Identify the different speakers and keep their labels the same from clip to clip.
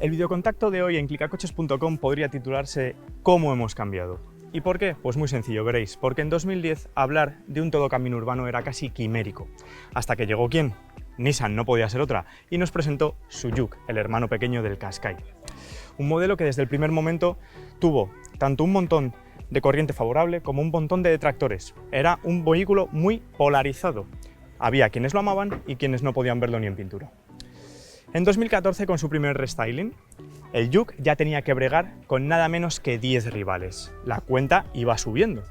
Speaker 1: El videocontacto de hoy en clicacoches.com podría titularse ¿Cómo hemos cambiado? ¿Y por qué? Pues muy sencillo, veréis, porque en 2010 hablar de un todo camino urbano era casi quimérico. Hasta que llegó ¿quién? Nissan, no podía ser otra, y nos presentó su Juke, el hermano pequeño del Qashqai. Un modelo que desde el primer momento tuvo tanto un montón de corriente favorable como un montón de detractores. Era un vehículo muy polarizado. Había quienes lo amaban y quienes no podían verlo ni en pintura. En 2014, con su primer restyling, el Juke ya tenía que bregar con nada menos que 10 rivales. La cuenta iba subiendo.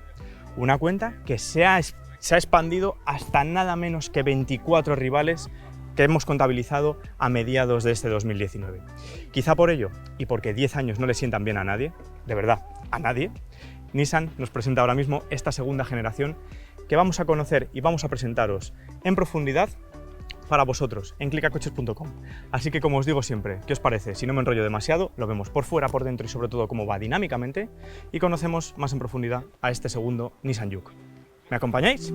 Speaker 1: Una cuenta que se ha expandido hasta nada menos que 24 rivales que hemos contabilizado a mediados de este 2019. Quizá por ello, y porque 10 años no le sientan bien a nadie, de verdad, a nadie, Nissan nos presenta ahora mismo esta segunda generación que vamos a conocer y vamos a presentaros en profundidad para vosotros en clicacoches.com. Así que, como os digo siempre, ¿qué os parece? Si no me enrollo demasiado, lo vemos por fuera, por dentro y sobre todo cómo va dinámicamente y conocemos más en profundidad a este segundo Nissan Juke. ¿Me acompañáis?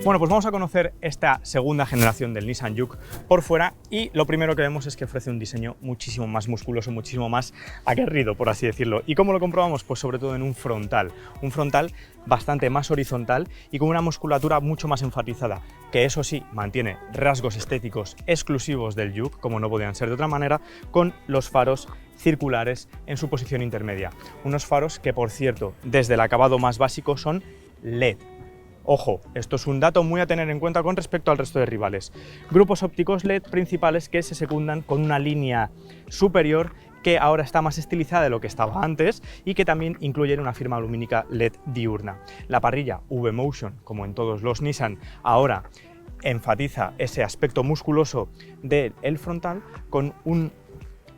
Speaker 1: Bueno, pues vamos a conocer esta segunda generación del Nissan Juke por fuera y lo primero que vemos es que ofrece un diseño muchísimo más musculoso, muchísimo más aguerrido, por así decirlo. ¿Y cómo lo comprobamos? Pues sobre todo en un frontal bastante más horizontal y con una musculatura mucho más enfatizada, que eso sí, mantiene rasgos estéticos exclusivos del Juke, como no podían ser de otra manera, con los faros circulares en su posición intermedia. Unos faros que, por cierto, desde el acabado más básico son LED. Ojo, esto es un dato muy a tener en cuenta con respecto al resto de rivales. Grupos ópticos LED principales que se secundan con una línea superior que ahora está más estilizada de lo que estaba antes y que también incluye una firma lumínica LED diurna. La parrilla V-Motion, como en todos los Nissan, ahora enfatiza ese aspecto musculoso del frontal con un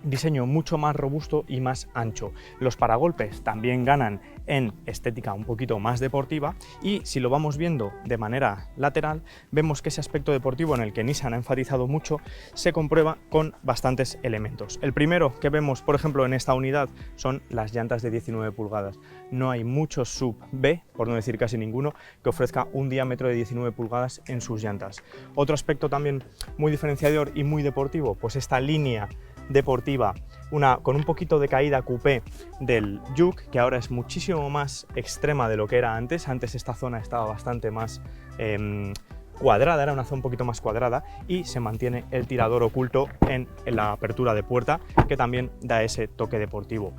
Speaker 1: diseño mucho más robusto y más ancho. Los paragolpes también ganan en estética un poquito más deportiva y si lo vamos viendo de manera lateral vemos que ese aspecto deportivo en el que Nissan ha enfatizado mucho se comprueba con bastantes elementos. El primero que vemos, por ejemplo, en esta unidad son las llantas de 19 pulgadas. No hay muchos sub B, por no decir casi ninguno, que ofrezca un diámetro de 19 pulgadas en sus llantas. Otro aspecto también muy diferenciador y muy deportivo, pues esta línea deportiva, con un poquito de caída coupé del Juke, que ahora es muchísimo más extrema de lo que era antes. Antes esta zona estaba bastante más cuadrada, era una zona un poquito más cuadrada y se mantiene el tirador oculto en la apertura de puerta, que también da ese toque deportivo.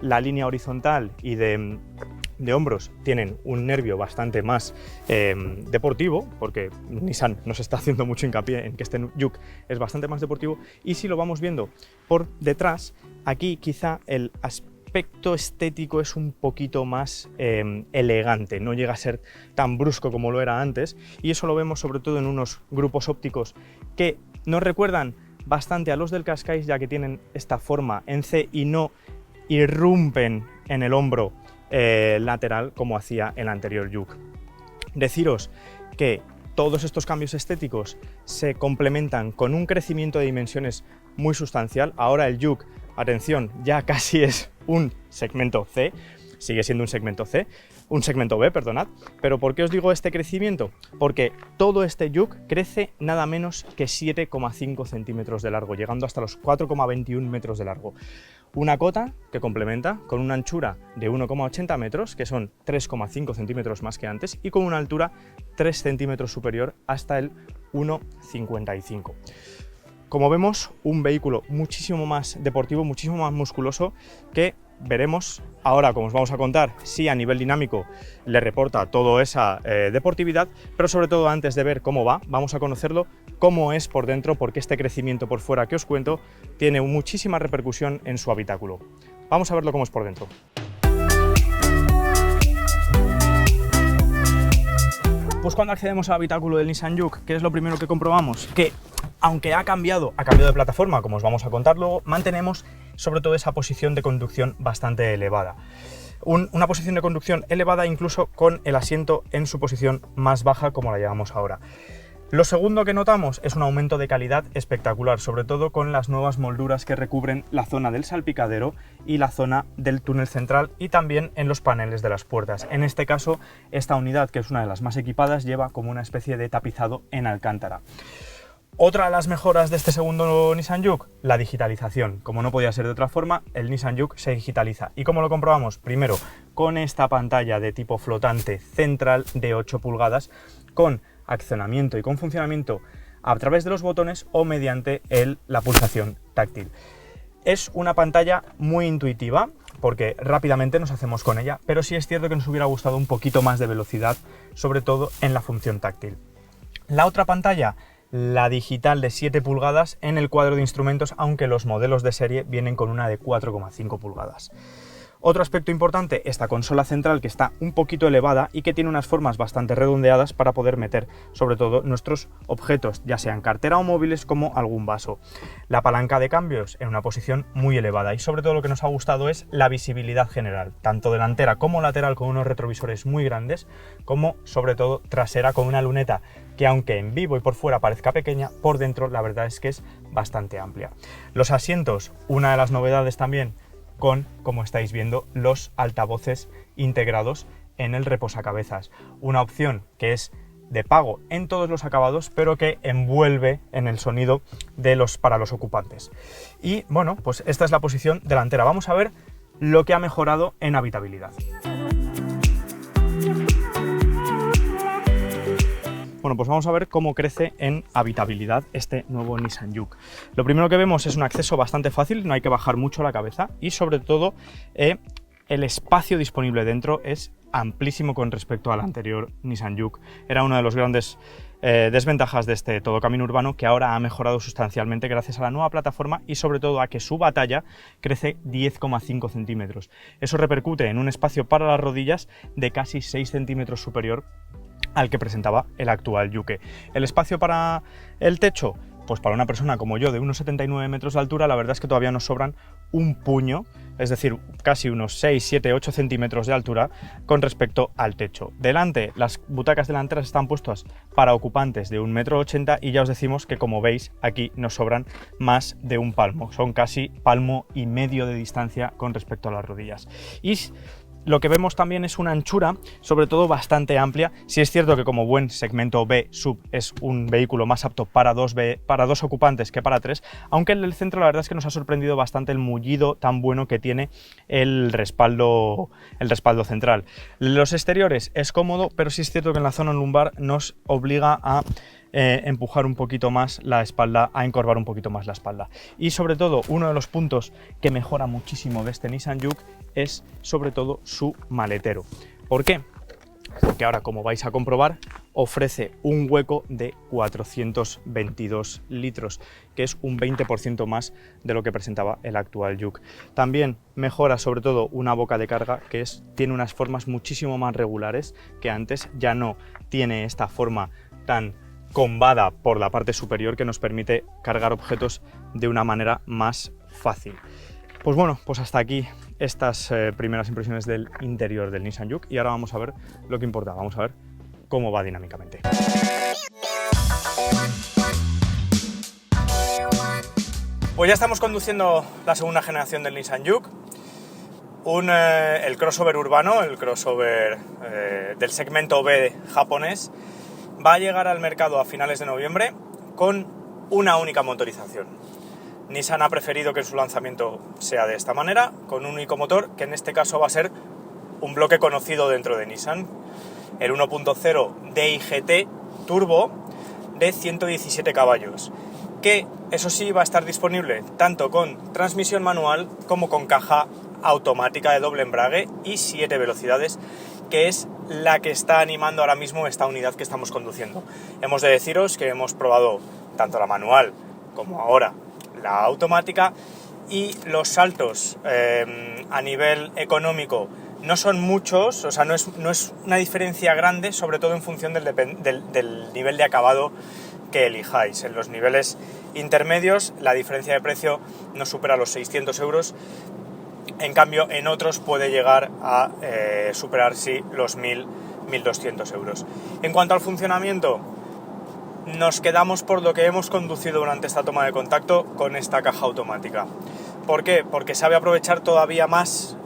Speaker 1: La línea horizontal y de hombros tienen un nervio bastante más deportivo, porque Nissan nos está haciendo mucho hincapié en que este Juke es bastante más deportivo, y si lo vamos viendo por detrás, aquí quizá el aspecto estético es un poquito más elegante, no llega a ser tan brusco como lo era antes, y eso lo vemos sobre todo en unos grupos ópticos que nos recuerdan bastante a los del Qashqai, ya que tienen esta forma en C y no irrumpen en el hombro lateral como hacía el anterior Juke. Deciros que todos estos cambios estéticos se complementan con un crecimiento de dimensiones muy sustancial. Ahora el Juke, atención, ya casi es un segmento C, sigue siendo un segmento B, perdonad, pero ¿por qué os digo este crecimiento? Porque todo este Juke crece nada menos que 7,5 centímetros de largo, llegando hasta los 4,21 metros de largo. Una cota que complementa con una anchura de 1,80 metros, que son 3,5 centímetros más que antes, y con una altura 3 centímetros superior hasta el 1,55. Como vemos, un vehículo muchísimo más deportivo, muchísimo más musculoso, que veremos ahora, como os vamos a contar, si a nivel dinámico le reporta toda esa deportividad, pero sobre todo antes de ver cómo va, vamos a conocerlo, cómo es por dentro, porque este crecimiento por fuera que os cuento tiene muchísima repercusión en su habitáculo. Vamos a verlo cómo es por dentro. Pues cuando accedemos al habitáculo del Nissan Juke, ¿qué es lo primero que comprobamos? Que aunque ha cambiado de plataforma, como os vamos a contar luego, mantenemos sobre todo esa posición de conducción bastante elevada. Una posición de conducción elevada incluso con el asiento en su posición más baja, como la llevamos ahora. Lo segundo que notamos es un aumento de calidad espectacular, sobre todo con las nuevas molduras que recubren la zona del salpicadero y la zona del túnel central y también en los paneles de las puertas. En este caso, esta unidad, que es una de las más equipadas, lleva como una especie de tapizado en alcántara. Otra de las mejoras de este segundo Nissan Juke, la digitalización. Como no podía ser de otra forma, el Nissan Juke se digitaliza. ¿Y cómo lo comprobamos? Primero, con esta pantalla de tipo flotante central de 8 pulgadas, con accionamiento y con funcionamiento a través de los botones o mediante la pulsación táctil. Es una pantalla muy intuitiva porque rápidamente nos hacemos con ella, pero sí es cierto que nos hubiera gustado un poquito más de velocidad, sobre todo en la función táctil. La otra pantalla, la digital de 7 pulgadas en el cuadro de instrumentos, aunque los modelos de serie vienen con una de 4,5 pulgadas. Otro aspecto importante, esta consola central que está un poquito elevada y que tiene unas formas bastante redondeadas para poder meter sobre todo nuestros objetos, ya sean cartera o móviles, como algún vaso. La palanca de cambios en una posición muy elevada y sobre todo lo que nos ha gustado es la visibilidad general, tanto delantera como lateral, con unos retrovisores muy grandes, como sobre todo trasera con una luneta que, aunque en vivo y por fuera parezca pequeña, por dentro la verdad es que es bastante amplia. Los asientos, una de las novedades también, con, como estáis viendo, los altavoces integrados en el reposacabezas. Una opción que es de pago en todos los acabados, pero que envuelve en el sonido para los ocupantes. Y bueno, pues esta es la posición delantera. Vamos a ver lo que ha mejorado en habitabilidad. Bueno, pues vamos a ver cómo crece en habitabilidad este nuevo Nissan Juke. Lo primero que vemos es un acceso bastante fácil, no hay que bajar mucho la cabeza y sobre todo el espacio disponible dentro es amplísimo con respecto al anterior Nissan Juke. Era una de las grandes desventajas de este todo camino urbano, que ahora ha mejorado sustancialmente gracias a la nueva plataforma y sobre todo a que su batalla crece 10,5 centímetros. Eso repercute en un espacio para las rodillas de casi 6 centímetros superior al que presentaba el actual Juke. El espacio para el techo, pues para una persona como yo de unos 79 metros de altura, la verdad es que todavía nos sobran un puño, es decir, casi unos 6, 7, 8 centímetros de altura con respecto al techo. Delante, las butacas delanteras están puestas para ocupantes de 1,80 m y ya os decimos que, como veis, aquí nos sobran más de un palmo, son casi palmo y medio de distancia con respecto a las rodillas. Y lo que vemos también es una anchura, sobre todo bastante amplia. Sí es cierto que como buen segmento B sub es un vehículo más apto para dos ocupantes que para 3, aunque en el centro la verdad es que nos ha sorprendido bastante el mullido tan bueno que tiene el respaldo central. Los exteriores es cómodo, pero sí es cierto que en la zona lumbar nos obliga a empujar un poquito más la espalda, a encorvar un poquito más la espalda. Y sobre todo, uno de los puntos que mejora muchísimo de este Nissan Juke es sobre todo su maletero. ¿Por qué? Porque ahora, como vais a comprobar, ofrece un hueco de 422 litros, que es un 20% más de lo que presentaba el actual Juke. También mejora sobre todo una boca de carga que tiene unas formas muchísimo más regulares que antes. Ya no tiene esta forma tan combada por la parte superior que nos permite cargar objetos de una manera más fácil. Pues bueno, pues hasta aquí estas primeras impresiones del interior del Nissan Juke y ahora vamos a ver lo que importa, vamos a ver cómo va dinámicamente. Pues ya estamos conduciendo la segunda generación del Nissan Juke, el crossover urbano, el crossover del segmento B japonés. Va a llegar al mercado a finales de noviembre con una única motorización. Nissan ha preferido que su lanzamiento sea de esta manera, con un único motor, que en este caso va a ser un bloque conocido dentro de Nissan, el 1.0 DIGT Turbo de 117 caballos, que eso sí va a estar disponible tanto con transmisión manual como con caja automática de doble embrague y 7 velocidades, que es la que está animando ahora mismo esta unidad que estamos conduciendo. Hemos de deciros que hemos probado tanto la manual como ahora la automática y los saltos a nivel económico no son muchos, o sea, no es una diferencia grande, sobre todo en función del nivel de acabado que elijáis. En los niveles intermedios la diferencia de precio no supera los 600 euros, en cambio en otros puede llegar a superar sí los 1.200 euros. En cuanto al funcionamiento, nos quedamos por lo que hemos conducido durante esta toma de contacto con esta caja automática. ¿Por qué? Porque sabe aprovechar todavía más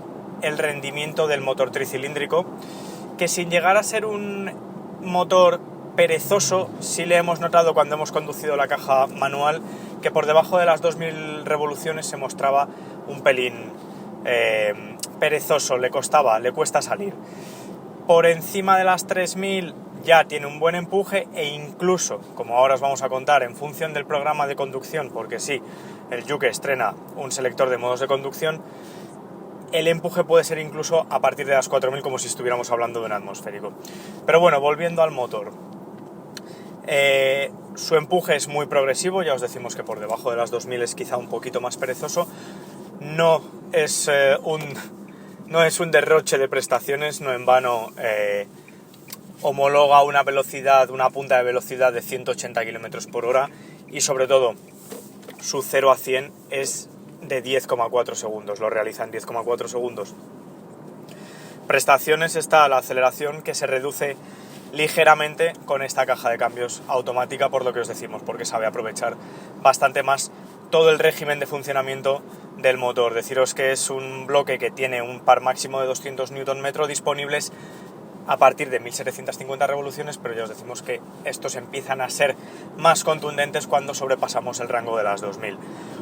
Speaker 1: el rendimiento del motor tricilíndrico, que sin llegar a ser un motor perezoso, sí le hemos notado cuando hemos conducido la caja manual que por debajo de las 2000 revoluciones se mostraba un pelín perezoso, le cuesta salir. Por encima de las 3000 ya tiene un buen empuje e incluso, como ahora os vamos a contar, en función del programa de conducción, porque sí, el Juke estrena un selector de modos de conducción, el empuje puede ser incluso a partir de las 4000, como si estuviéramos hablando de un atmosférico. Pero bueno, volviendo al motor. Su empuje es muy progresivo, ya os decimos que por debajo de las 2000 es quizá un poquito más perezoso. No es un derroche de prestaciones, no en vano homologa una punta de velocidad de 180 km por hora y sobre todo su 0 a 100 es de 10,4 segundos, lo realiza en 10,4 segundos. Prestaciones está la aceleración, que se reduce ligeramente con esta caja de cambios automática, por lo que os decimos, porque sabe aprovechar bastante más todo el régimen de funcionamiento del motor. Deciros que es un bloque que tiene un par máximo de 200 Nm disponibles a partir de 1750 revoluciones, pero ya os decimos que estos empiezan a ser más contundentes cuando sobrepasamos el rango de las 2000.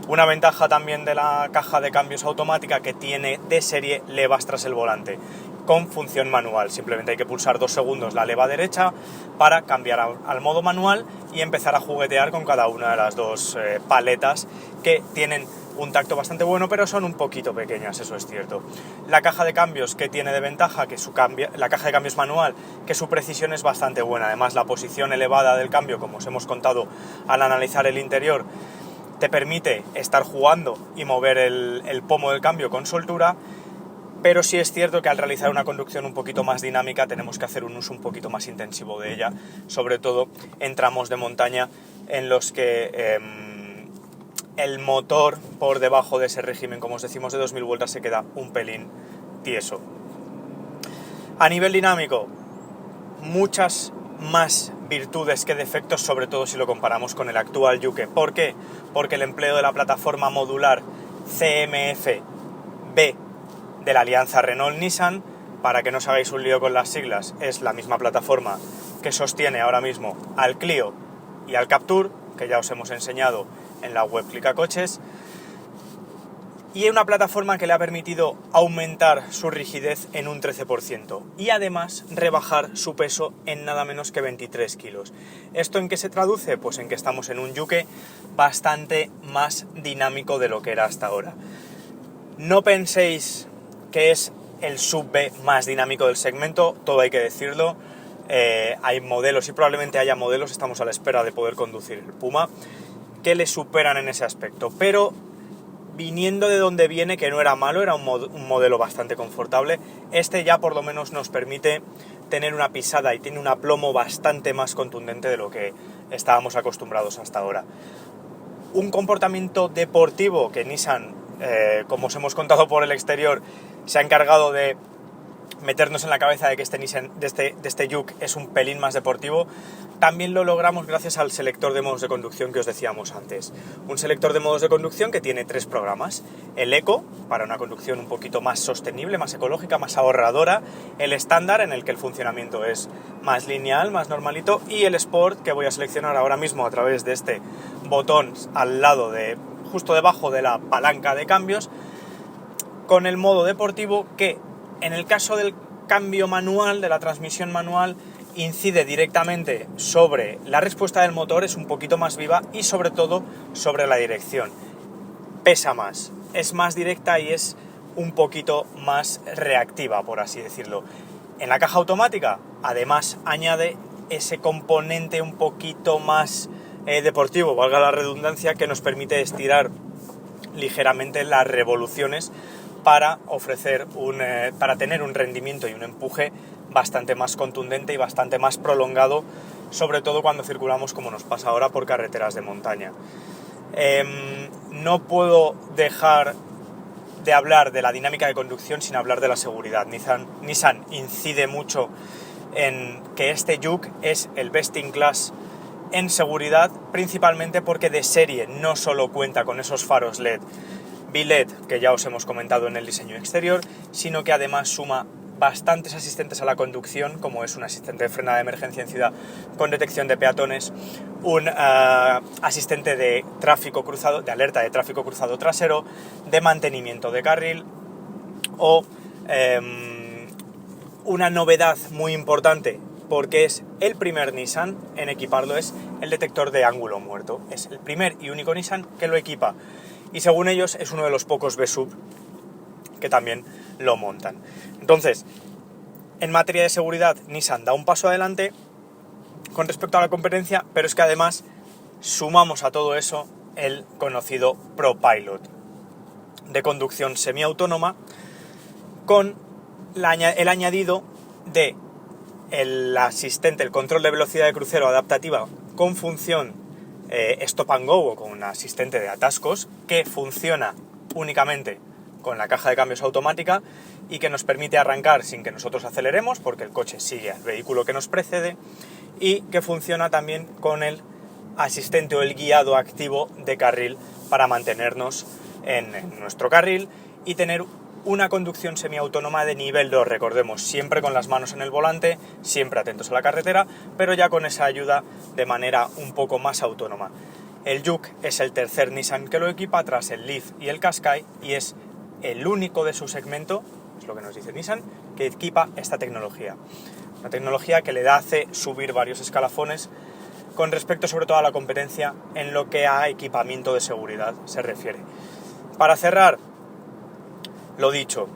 Speaker 1: Una ventaja también de la caja de cambios automática, que tiene de serie levas tras el volante con función manual. Simplemente hay que pulsar 2 segundos la leva derecha para cambiar al modo manual y empezar a juguetear con cada una de las dos paletas, que tienen un tacto bastante bueno, pero son un poquito pequeñas, eso es cierto. La caja de cambios, que tiene de ventaja que la caja de cambios manual, que su precisión es bastante buena. Además, la posición elevada del cambio, como os hemos contado al analizar el interior, te permite estar jugando y mover el pomo del cambio con soltura. Pero sí es cierto que al realizar una conducción un poquito más dinámica tenemos que hacer un uso un poquito más intensivo de ella, sobre todo en tramos de montaña en los que el motor por debajo de ese régimen, como os decimos, de 2000 vueltas se queda un pelín tieso. A nivel dinámico, muchas más virtudes que defectos, sobre todo si lo comparamos con el actual Juke. ¿Por qué? Porque el empleo de la plataforma modular CMF-B de la alianza Renault-Nissan, para que no os hagáis un lío con las siglas, es la misma plataforma que sostiene ahora mismo al Clio y al Captur, que ya os hemos enseñado en la web Clicacoches, y una plataforma que le ha permitido aumentar su rigidez en un 13% y además rebajar su peso en nada menos que 23 kilos. ¿Esto en qué se traduce? Pues en que estamos en un Juke bastante más dinámico de lo que era hasta ahora. No penséis que es el sub-B más dinámico del segmento, todo hay que decirlo. Hay modelos, y probablemente haya modelos, estamos a la espera de poder conducir el Puma, que le superan en ese aspecto, pero viniendo de donde viene, que no era malo, era un modelo bastante confortable, este ya por lo menos nos permite tener una pisada y tiene un aplomo bastante más contundente de lo que estábamos acostumbrados hasta ahora. Un comportamiento deportivo que Nissan, como os hemos contado por el exterior, se ha encargado de meternos en la cabeza de que este Juke es un pelín más deportivo. También lo logramos gracias al selector de modos de conducción que os decíamos antes. Un selector de modos de conducción que tiene 3 programas. El Eco, para una conducción un poquito más sostenible, más ecológica, más ahorradora. El estándar, en el que el funcionamiento es más lineal, más normalito. Y el Sport, que voy a seleccionar ahora mismo a través de este botón al lado justo debajo de la palanca de cambios, con el modo deportivo, que en el caso del cambio manual, de la transmisión manual, incide directamente sobre la respuesta del motor, es un poquito más viva y sobre todo sobre la dirección. Pesa más, es más directa y es un poquito más reactiva, por así decirlo. En la caja automática, además, añade ese componente un poquito más deportivo, valga la redundancia, que nos permite estirar ligeramente las revoluciones para para tener un rendimiento y un empuje bastante más contundente y bastante más prolongado, sobre todo cuando circulamos, como nos pasa ahora, por carreteras de montaña. No puedo dejar de hablar de la dinámica de conducción sin hablar de la seguridad. Nissan incide mucho en que este Juke es el best in class en seguridad, principalmente porque de serie no solo cuenta con esos faros LED BLED que ya os hemos comentado en el diseño exterior, sino que además suma bastantes asistentes a la conducción, como es un asistente de frenada de emergencia en ciudad con detección de peatones, un asistente de tráfico cruzado, de alerta de tráfico cruzado trasero, de mantenimiento de carril, o una novedad muy importante, porque es el primer Nissan en equiparlo, es el detector de ángulo muerto. Es el primer y único Nissan que lo equipa, y según ellos es uno de los pocos B-Sub que también lo montan. Entonces, en materia de seguridad, Nissan da un paso adelante con respecto a la competencia, pero es que además sumamos a todo eso el conocido ProPilot de conducción semiautónoma, con el añadido de el asistente, el control de velocidad de crucero adaptativa con función Stop and Go, o con un asistente de atascos que funciona únicamente con la caja de cambios automática y que nos permite arrancar sin que nosotros aceleremos, porque el coche sigue al vehículo que nos precede, y que funciona también con el asistente o el guiado activo de carril para mantenernos en nuestro carril y tener una conducción semiautónoma de nivel 2, recordemos, siempre con las manos en el volante, siempre atentos a la carretera, pero ya con esa ayuda de manera un poco más autónoma. El Juke es el tercer Nissan que lo equipa, tras el Leaf y el Qashqai, y es el único de su segmento, es lo que nos dice Nissan, que equipa esta tecnología. Una tecnología que le hace subir varios escalafones con respecto sobre todo a la competencia en lo que a equipamiento de seguridad se refiere. Para cerrar, lo dicho,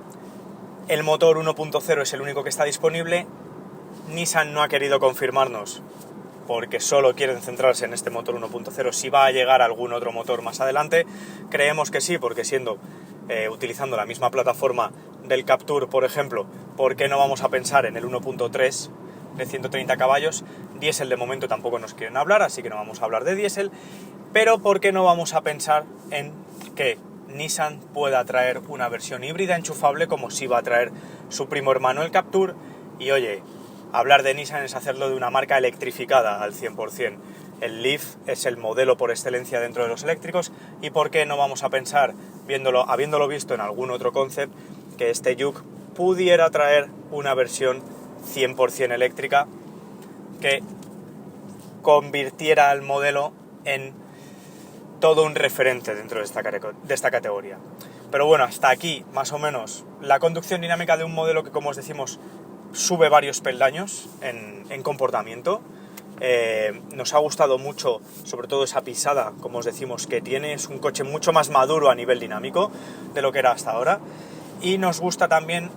Speaker 1: el motor 1.0 es el único que está disponible. Nissan no ha querido confirmarnos, porque solo quieren centrarse en este motor 1.0, si va a llegar algún otro motor más adelante. Creemos que sí, porque utilizando la misma plataforma del Captur, por ejemplo, ¿por qué no vamos a pensar en el 1.3 de 130 caballos? Diésel de momento tampoco nos quieren hablar, así que no vamos a hablar de diésel, pero ¿por qué no vamos a pensar en que Nissan pueda traer una versión híbrida enchufable, como sí va a traer su primo hermano el Captur? Y oye, hablar de Nissan es hacerlo de una marca electrificada al 100%. El Leaf es el modelo por excelencia dentro de los eléctricos, y ¿por qué no vamos a pensar, habiéndolo visto en algún otro concept, que este Juke pudiera traer una versión 100% eléctrica que convirtiera al modelo en todo un referente dentro de esta categoría? Pero bueno, hasta aquí más o menos la conducción dinámica de un modelo que, como os decimos, sube varios peldaños en comportamiento. Nos ha gustado mucho, sobre todo esa pisada, como os decimos, que tiene. Es un coche mucho más maduro a nivel dinámico de lo que era hasta ahora, y nos gusta también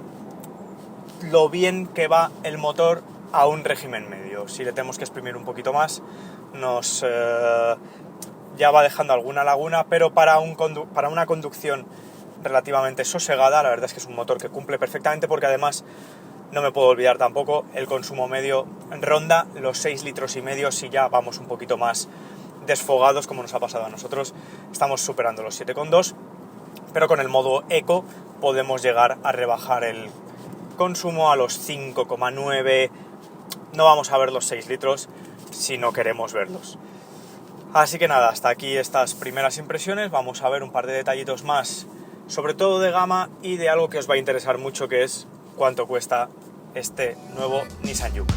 Speaker 1: lo bien que va el motor a un régimen medio. Si le tenemos que exprimir un poquito más, ya va dejando alguna laguna, pero para una conducción relativamente sosegada, la verdad es que es un motor que cumple perfectamente, porque además no me puedo olvidar tampoco, el consumo medio ronda los 6,5 litros, si ya vamos un poquito más desfogados, como nos ha pasado a nosotros, estamos superando los 7,2, pero con el modo Eco podemos llegar a rebajar el consumo a los 5,9, no vamos a ver los 6 litros si no queremos verlos. Así que nada, hasta aquí estas primeras impresiones. Vamos a ver un par de detallitos más, sobre todo de gama y de algo que os va a interesar mucho, que es cuánto cuesta este nuevo Nissan Juke.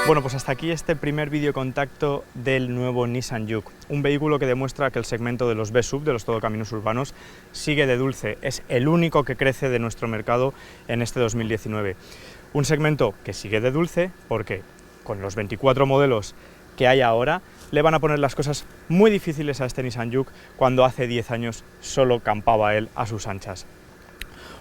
Speaker 1: Bueno, pues hasta aquí este primer vídeo contacto del nuevo Nissan Juke, un vehículo que demuestra que el segmento de los B-Sub, de los todocaminos urbanos, sigue de dulce. Es el único que crece de nuestro mercado en este 2019. Un segmento que sigue de dulce porque con los 24 modelos que hay ahora le van a poner las cosas muy difíciles a este Nissan Juke, cuando hace 10 años solo campaba él a sus anchas.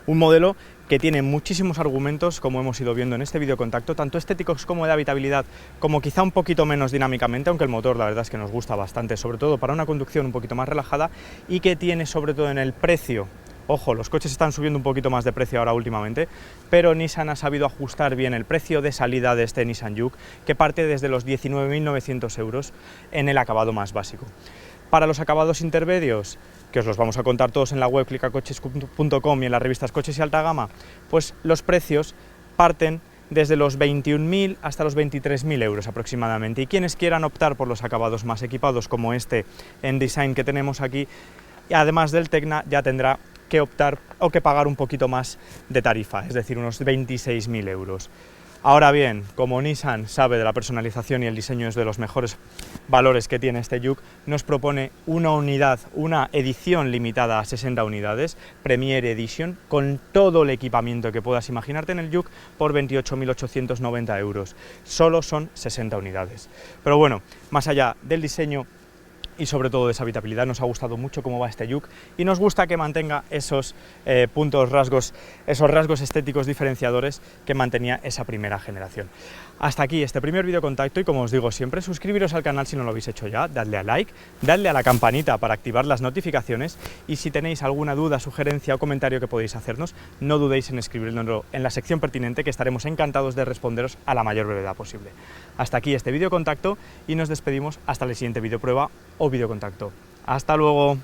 Speaker 1: Un modelo que tiene muchísimos argumentos, como hemos ido viendo en este vídeo contacto, tanto estéticos como de habitabilidad, como quizá un poquito menos dinámicamente, aunque el motor la verdad es que nos gusta bastante, sobre todo para una conducción un poquito más relajada, y que tiene sobre todo en el precio. Ojo, los coches están subiendo un poquito más de precio ahora últimamente, pero Nissan ha sabido ajustar bien el precio de salida de este Nissan Juke, que parte desde los 19.900 euros en el acabado más básico. Para los acabados intermedios, que os los vamos a contar todos en la web clicacoches.com y en las revistas Coches y Alta Gama, pues los precios parten desde los 21.000 hasta los 23.000 euros aproximadamente. Y quienes quieran optar por los acabados más equipados, como este en design que tenemos aquí, y además del Tecna, ya tendrá que optar o que pagar un poquito más de tarifa, es decir, unos 26.000 euros. Ahora bien, como Nissan sabe de la personalización y el diseño es de los mejores valores que tiene este Juke, nos propone una unidad, una edición limitada a 60 unidades, Premier Edition, con todo el equipamiento que puedas imaginarte en el Juke por 28.890 euros. Solo son 60 unidades. Pero bueno, más allá del diseño y sobre todo de esa habitabilidad, nos ha gustado mucho cómo va este Juke y nos gusta que mantenga esos rasgos estéticos diferenciadores que mantenía esa primera generación. Hasta aquí este primer vídeo contacto y, como os digo siempre, suscribiros al canal si no lo habéis hecho ya, dadle a like, dadle a la campanita para activar las notificaciones y si tenéis alguna duda, sugerencia o comentario que podéis hacernos, no dudéis en escribirlo en la sección pertinente, que estaremos encantados de responderos a la mayor brevedad posible. Hasta aquí este vídeo contacto y nos despedimos hasta el siguiente vídeo prueba o vídeo contacto. ¡Hasta luego!